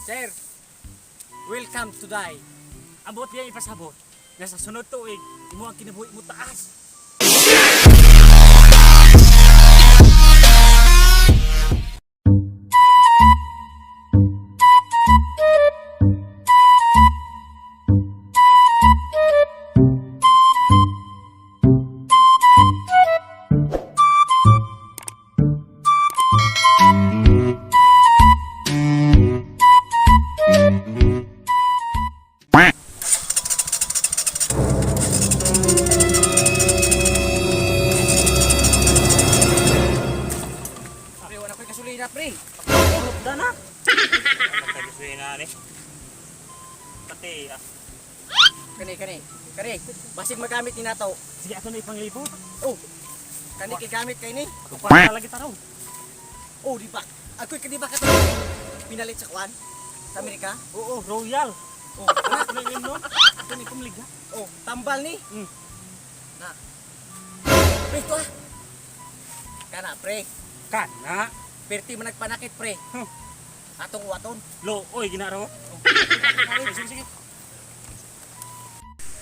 Sir, welcome to die. Abot niya ipasabot. Nga sa sunod tuig, imo ang kinabuhi mo taas. Kasulina pre. Tulog na na. Kasulina ni. Pati Kani. Basig magamit ni nato. sige ato na ipanglibot. Oh. Kani gamit kay ni. Kupara lagi taraw. Oh, di ba? Ako kadi ba kato pinalit sa kwan sa Amerika? Oo, royal. Oh, Ano na yun no? Ato ni kumliga. oh, tambal ni. Mm. Na. Pre to ah. Kana pre. Kana. Perti man nagpanakit pre. Huh. Atong waton. Lo, oy ginaro. Sige sige.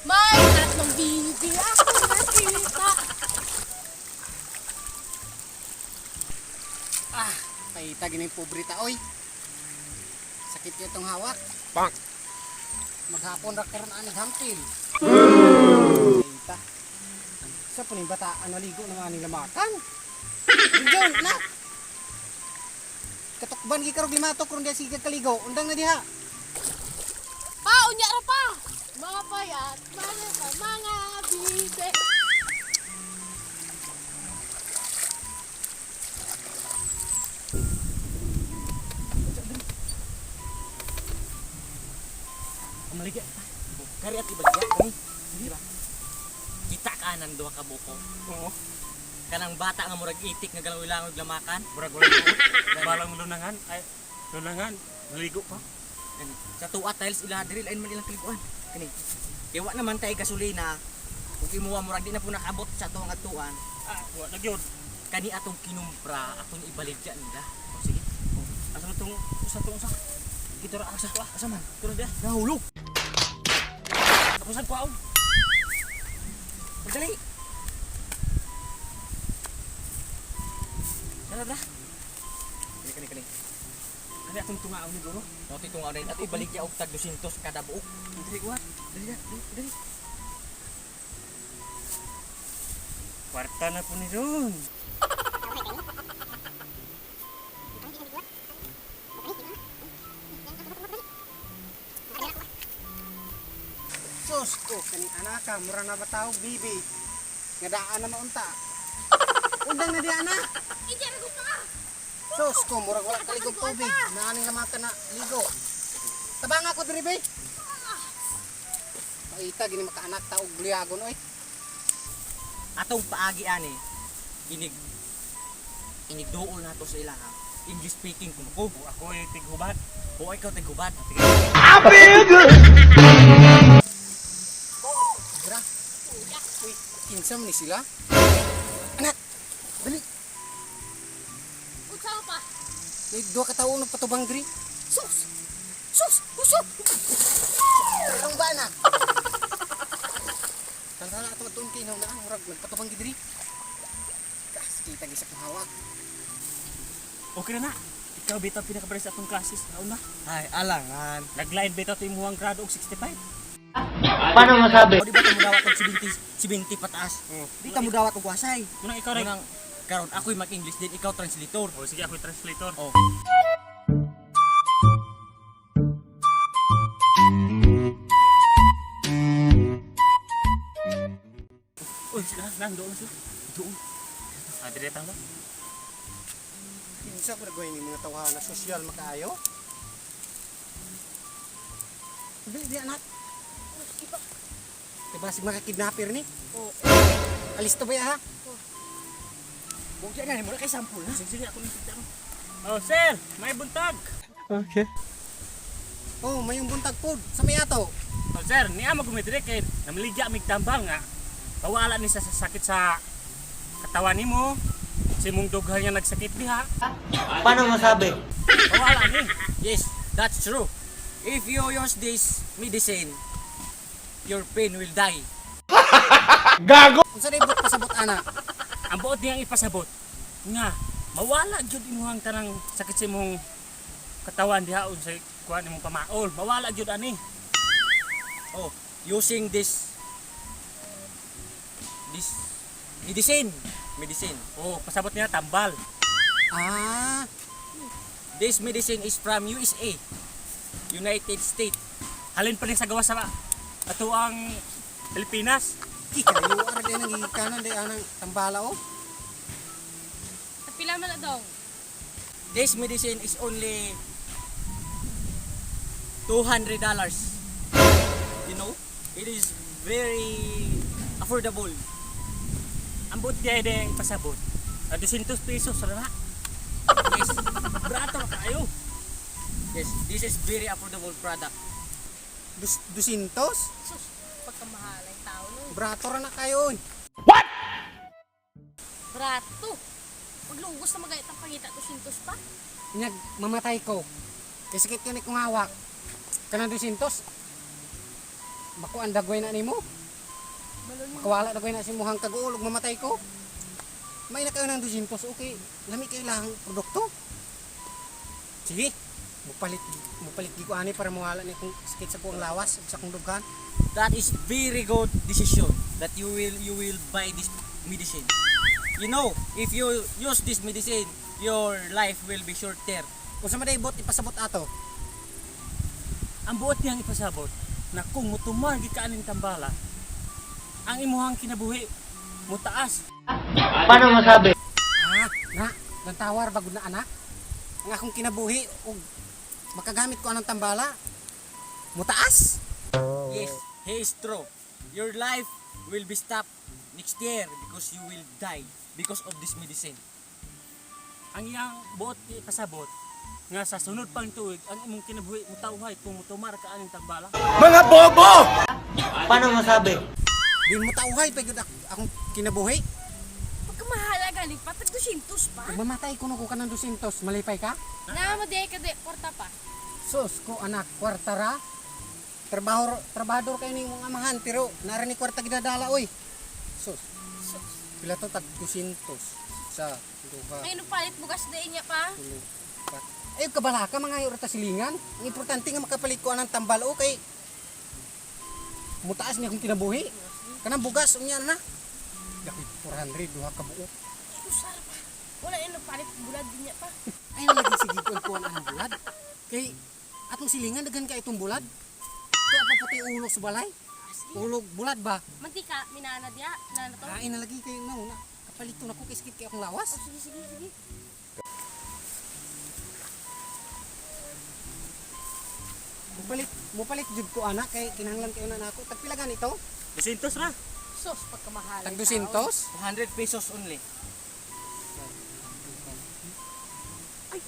May tatlong bibi ako nakita. Ah, paita gini pobre ta oy. Sakit yo tong hawak. Bang. Maghapon ra karon ani hampil. Paita. Sa puning bata naligo nang ani lamakan. Diyon na. Katukban gi karog limatok kung di sige kaligo. Undang na diha. Pa, unya ra pa. Mga payat, mga bibi. Amaligya. Kari at ibagya kami. Di ba? Kita kanan duha ka buko. Oo. Kanang bata nga murag itik nga galang ilangog lamakan. Burag-burag ko. Balang lunangan ay lunangan. Naligo pa. Kani, sa tuwa tiles ila diri lain man ilang kaliguan. Kani. Kaya wa naman tay gasolina. Kung imuha murag di na po nakabot sa tuwang atuan. Ah, wa na gyud. Kani atong kinumpra, atong ibaligya nila. O sige. Asa tong usa. Kita ra asa to. Asa man? Turo dia. Nahulog. Tapusan ko aw. Madali. Tara. Kani. Ani atong tungaon ni guro. Noti tong aray at ibaligya og tag 200 kada buok. Dili kuat. Dali. Kwarta na po ni Ron. Sus ko kani anak ka mura na bataw bibi. Ngadaan na maunta. Undang na di ana. Hindi ra gusto ka. Sus ko mura wala kaligog tubig. Naaning naman ka na ligo. Tabang ako diri be. Paita gini makaanak ta og liagon oy. Atong paagi ani. Inig duol nato sa ilaha. English speaking kung Ako ay tighubad. o ikaw tigubad. Gra. Uy, kinsam ni sila. Anak, dali. Unsa pa? May dua ka tawo nagpatubang diri. Sus. Usok. Ang bana. Tala ato atong kinaw na ang murag nagpatubang diri. Sige tagi sa hawak. Okay na na. Ikaw bitaw pinakapares sa atong classes. Nauna. Ay, alangan. Nag-line bitaw to imuhang grado og 65. Paano masabi? O di ba mudawat og 70 pataas? Oo. Di ta mudawat og wasay. Muna ikaw rin. Munang karon ako'y mag-English din, ikaw translator. Oh, sige ako translator. Oh. Uy, sila, doon sila. Doon. Dire tang ba? Kinsa ko nagawin ni mga tawhan na sosyal makaayo? Di anak. Diba si mga kidnapper ni? Oo. Alisto ba ya ha? Huwag dyan na, muna kay sample ha? Sige, ako nang kita. Oh, sir, may buntag. Okay. Oh, may yung buntag pod. Sa may ato. Oh, sir, niya magumidire kay namaligya mig tambal nga. Tawala ni sa sakit sa katawan nimo. Si mong dughan nga nagsakit diha. Paano masabi? Tawala ni. Yes. That's true. If you use this medicine, your pain will die. Unsa day but pasabot ana? Ang buot niyang ipasabot nga mawala jud imuhang tanang sakit sa imong katawan diha sa kuan imong pamaol. Mawala jud ani. Oh, using this medicine. Oh, pasabot niya tambal. Ah, This medicine is from USA, United States. Halin pa ni sa gawas sa ato ang Pilipinas. ikayo ara day nang gikanan day anang tambala oh. At pila man na daw. This medicine is only $200. You know, it is very affordable. Ang buot niya ay ipasabot. 200 pesos ra na. Yes, Brato ra kayo. yes, this is very affordable product. 200? Sus, pagkamahal ay tao nun. Brato ra na kayo. Brato. Paglugos na magayat ang pangita 200 pa. Inyag mamatay ko. Kay sakit kani kong hawak. Kanang 200. Bako ang dagway na nimo. Malun Kawala dagway na si muhang kaguol ug mamatay ko. May na kayo ng 200, okay. Lami kayo lang produkto. Sige. Mupalit gi ko ani para mawala ni kung sakit sa kuang lawas ug sa kong dughan. That is very good decision that you will buy this medicine. You know, if you use this medicine, your life will be shorter. Unsa man day bot ipasabot ato? Ang buot niyang ipasabot na kung mutumar gi ka aning tambala, ang imuhang kinabuhi mutaas. Ah, nga, nantawar bagod na anak. Ang akong kinabuhi ug makagamit ko anang tambala. Mutaas. Yes, he is true. Your life will be stopped next year because you will die because of this medicine. Ang iyang buot ipasabot nga sa sunod pang tuig ang imong kinabuhi mutawhay kung mutumar ka aning tambala. Din mo tauhay pagod akong kinabuhi. pagkamahal gali pa tag 200 pa. Ug mamatay kuno ko kanang 200, malipay ka? Na mo di ka di porta pa. Sus ko anak kwartara. Trabahador kay ning mga amahan pero nara ni kwarta ginadala oy. Sus. Pila to tag 200 sa duha. Ngayon palit bugas na inya pa. Tulo, apat. Ay, kabala ka mga iro ta silingan. Ang importante nga makapalit ko anang tambal o kay mutaas niya akong kinabuhi. Kanang bugas unya na. Dakit 400 duha ka buok. Usar pa. Wala ino palit bulad din niya pa. Ay nalagi sige ko ang anong bulad. Kay atong silingan daghan ka itong bulad. Ito apa puti ulo sa balay. Ulog bulad ba? Mantika minana dia, nana to. Ay nalagi kayo na. Kapalito na ko kay sakit kay akong lawas. Oh, sige. Mupalit jud ko anak kay kinahanglan kayo na nako. Tagpila ganito? 200 ra. Sus, pagkamahal. Tag ay tao. 200? 100 pesos only. Ay,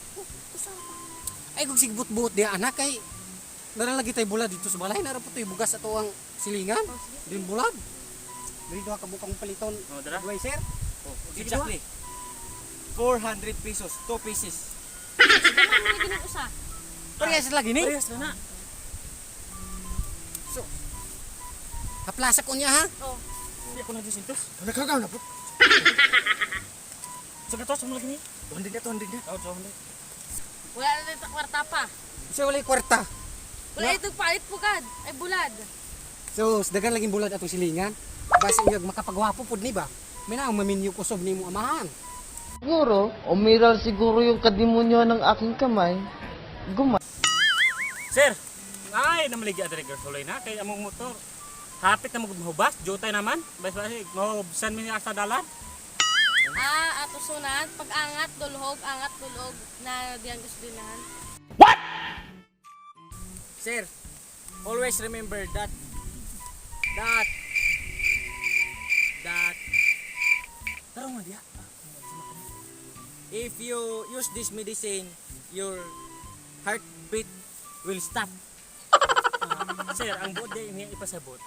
usar pa. Ay kung sigbut-buot di anak kay naran lagi tay bulad dito sa balay nara po tay bugas ato ang silingan. Din bulad. Dili duha ka bukang paliton. Oh, dara. Duhay sir. Oh, exactly. 400 pesos, 2 pieces. Dama mo lagi ng usa. Parehas lagi ni. Parehas ra na. So. Haplasa ko niya ha. Oh, Hindi ako na 200. Nagkagaw na po. Sa gatos mo lagi ni. 200 na. Oh, 200. wala na dito kwarta pa. Siya walay kwarta. Wala itong palit pugad. Ay bulad. So, dagan laging bulad atong silingan. Basi niya makapagwapo pud ni ba? May na ang maminyo kusob ni mo amahan. Siguro, umiral siguro yung kadimonyo ng aking kamay. Sir, ay namaligya diri gasolay na kay among motor. Hapit na mo mahubas, jotay naman. Basi mahubsan mi sa dalan. Ato sunad, pag angat dulhog na diyang gusto dinahan. Sir, always remember that Tara mo diha. if you use this medicine, your heartbeat will stop. Sir, ang buot day niya ipasabot.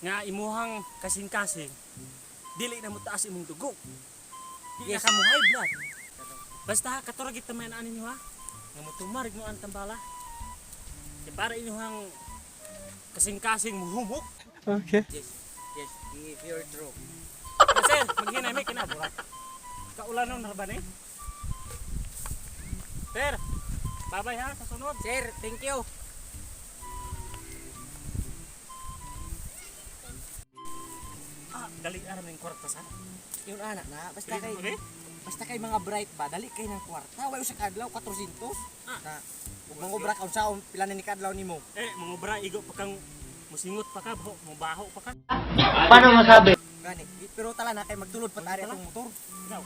Nga imuhang kasing-kasing dili na mo taas imong dugo. Di Yes. na ka mo high blood. Basta katura kita main ani niyo ha. Nga mutumarig mo ang tambala. Di para inyong kasing-kasing muhumok. Yes. Yes, if you're true. Kasi maghinay may kinaburat. Kaulan nun narba ni. Sir, babay ha sa sunod. Sir, thank you. Dali aram ng kwarta sa. Yun anak na, basta kay Okay? basta kay mga bright ba, dali kay ng kwarta. Way usa ka adlaw 400. Ah. Na ug mga obra ka unsa pila na ni kadlaw nimo. Mga bra igo pa kang musingot pa ka, mubaho pa ka. Paano masabi? Gani, pero tala na kay magtulod pa tari atong motor. Ikaw,